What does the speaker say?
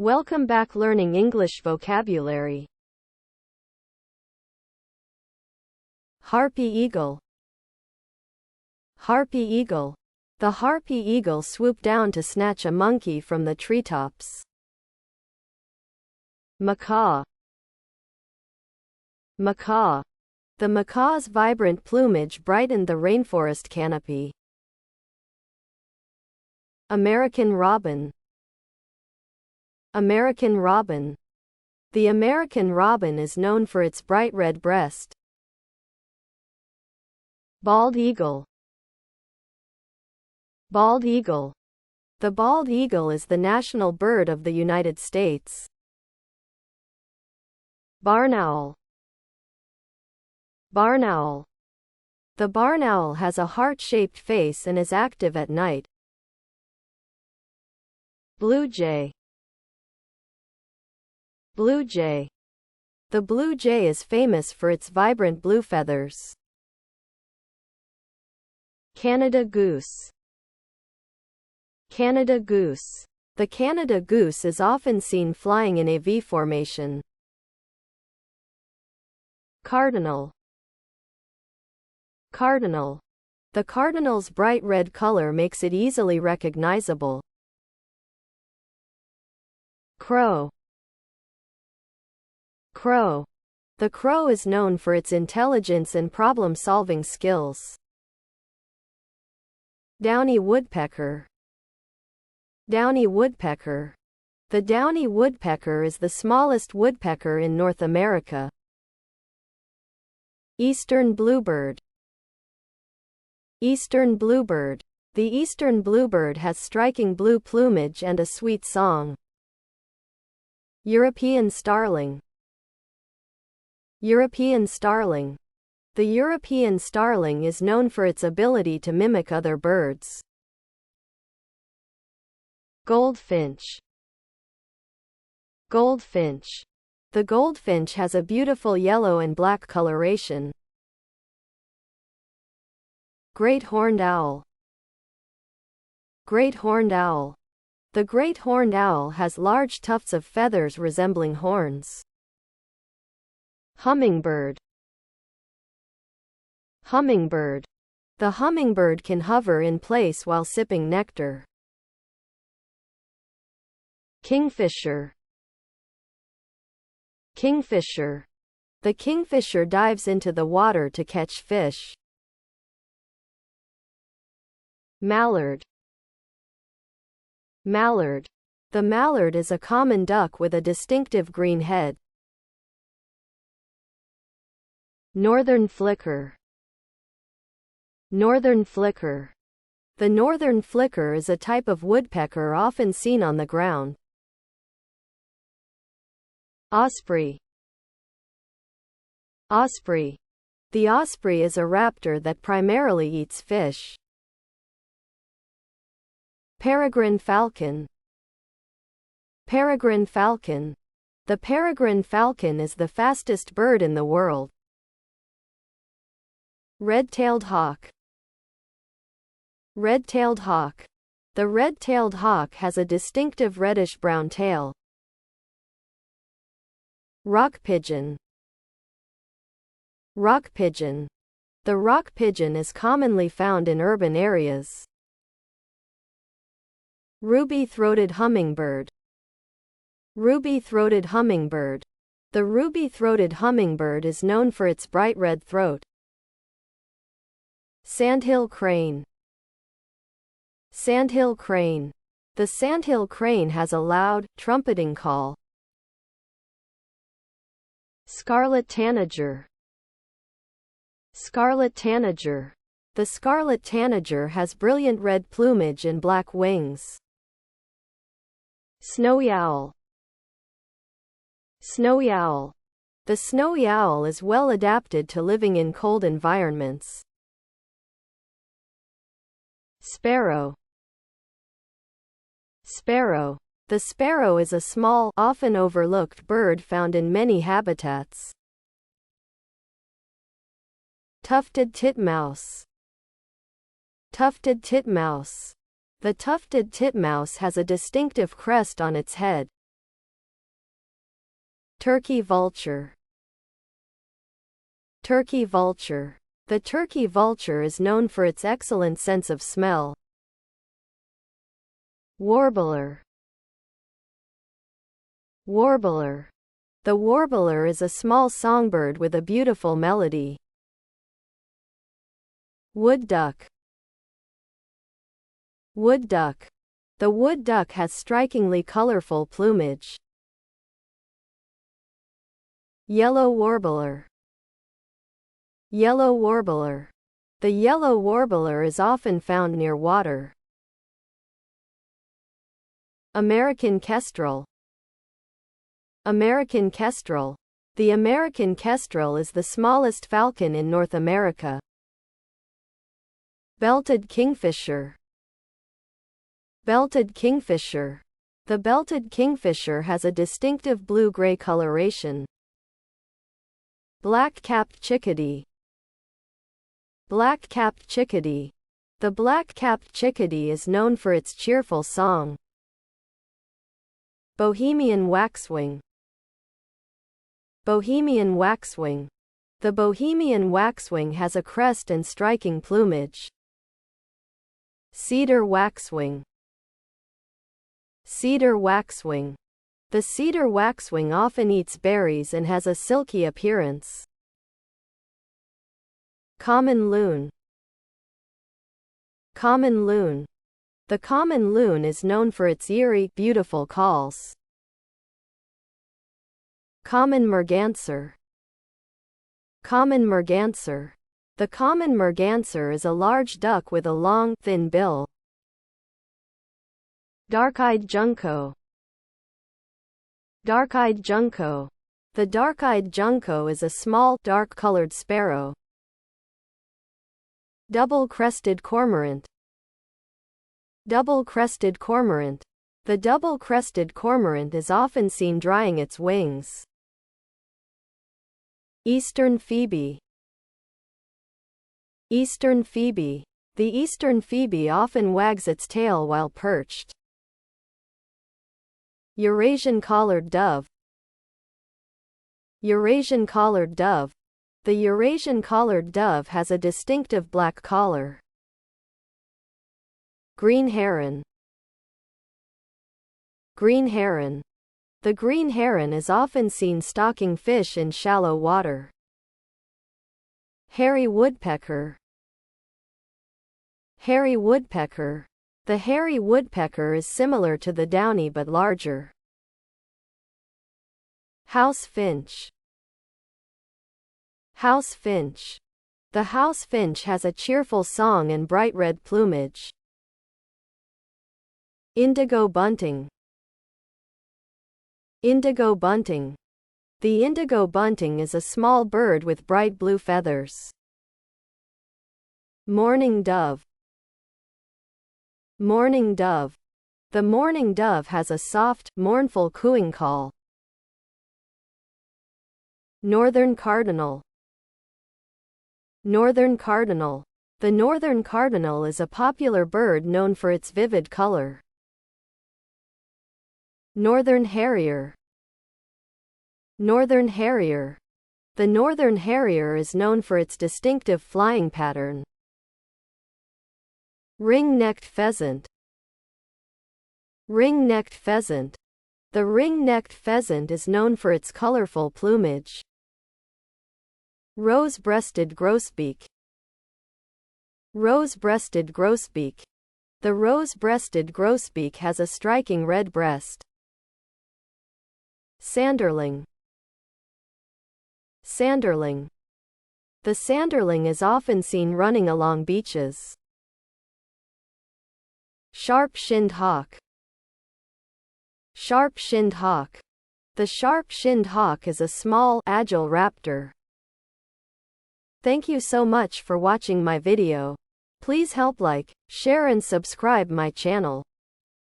Welcome back learning English vocabulary. Harpy eagle. Harpy eagle. The harpy eagle swooped down to snatch a monkey from the treetops. Macaw. Macaw. The macaw's vibrant plumage brightened the rainforest canopy. American robin. American robin. The American robin is known for its bright red breast. Bald eagle. Bald eagle. The bald eagle is the national bird of the United States. Barn owl. Barn owl. The barn owl has a heart-shaped face and is active at night. Blue jay. Blue jay. The blue jay is famous for its vibrant blue feathers. Canada goose. Canada goose. The Canada goose is often seen flying in a V formation. Cardinal. Cardinal. The cardinal's bright red color makes it easily recognizable. Crow. Crow. The crow is known for its intelligence and problem-solving skills. Downy woodpecker. Downy woodpecker. The downy woodpecker is the smallest woodpecker in North America. Eastern bluebird. Eastern bluebird. The eastern bluebird has striking blue plumage and a sweet song. European starling. European starling. The European starling is known for its ability to mimic other birds. Goldfinch. Goldfinch. The goldfinch has a beautiful yellow and black coloration. Great horned owl. Great horned owl. The great horned owl has large tufts of feathers resembling horns. Hummingbird. Hummingbird. The hummingbird can hover in place while sipping nectar. Kingfisher. Kingfisher. The kingfisher dives into the water to catch fish. Mallard. Mallard. The mallard is a common duck with a distinctive green head. Northern flicker. Northern flicker. The northern flicker is a type of woodpecker often seen on the ground. Osprey. Osprey. The osprey is a raptor that primarily eats fish. Peregrine falcon. Peregrine falcon. The peregrine falcon is the fastest bird in the world. Red-tailed hawk. Red-tailed hawk. The red-tailed hawk has a distinctive reddish-brown tail. Rock pigeon. Rock pigeon. The rock pigeon is commonly found in urban areas. Ruby-throated hummingbird. Ruby-throated hummingbird. The ruby-throated hummingbird is known for its bright red throat. Sandhill crane. Sandhill crane. The sandhill crane has a loud, trumpeting call. Scarlet tanager. Scarlet tanager. The scarlet tanager has brilliant red plumage and black wings. Snowy owl. Snowy owl. The snowy owl is well adapted to living in cold environments. Sparrow. Sparrow. The sparrow is a small, often overlooked bird found in many habitats. Tufted titmouse. Tufted titmouse. The tufted titmouse has a distinctive crest on its head. Turkey vulture. Turkey vulture. The turkey vulture is known for its excellent sense of smell. Warbler. Warbler. The warbler is a small songbird with a beautiful melody. Wood duck. Wood duck. The wood duck has strikingly colorful plumage. Yellow warbler. Yellow warbler. The yellow warbler is often found near water. American kestrel. American kestrel. The American kestrel is the smallest falcon in North America. Belted kingfisher. Belted kingfisher. The belted kingfisher has a distinctive blue-gray coloration. Black-capped chickadee. Black-capped chickadee. The black-capped chickadee is known for its cheerful song. Bohemian waxwing. Bohemian waxwing. The Bohemian waxwing has a crest and striking plumage. Cedar waxwing. Cedar waxwing. The cedar waxwing often eats berries and has a silky appearance. Common loon. Common loon. The common loon is known for its eerie, beautiful calls. Common merganser. Common merganser. The common merganser is a large duck with a long, thin bill. Dark-eyed junco. Dark-eyed junco. The dark-eyed junco is a small, dark-colored sparrow. Double-crested cormorant. Double-crested cormorant. The double-crested cormorant is often seen drying its wings. Eastern phoebe. Eastern phoebe. The eastern phoebe often wags its tail while perched. Eurasian collared dove. Eurasian collared dove. The Eurasian collared dove has a distinctive black collar. Green heron. Green heron. The green heron is often seen stalking fish in shallow water. Hairy woodpecker. Hairy woodpecker. The hairy woodpecker is similar to the downy but larger. House finch. House finch. The house finch has a cheerful song and bright red plumage. Indigo bunting. Indigo bunting. The indigo bunting is a small bird with bright blue feathers. Mourning dove. Mourning dove. The mourning dove has a soft, mournful cooing call. Northern cardinal. Northern cardinal. The northern cardinal is a popular bird known for its vivid color. Northern harrier. Northern harrier. The northern harrier is known for its distinctive flying pattern. Ring-necked pheasant. Ring-necked pheasant. The ring-necked pheasant is known for its colorful plumage. Rose-breasted grosbeak. Rose-breasted grosbeak. The rose-breasted grosbeak has a striking red breast. Sanderling. Sanderling. The sanderling is often seen running along beaches. Sharp-shinned hawk. Sharp-shinned hawk. The sharp-shinned hawk is a small, agile raptor. Thank you so much for watching my video. Please help like, share and subscribe my channel.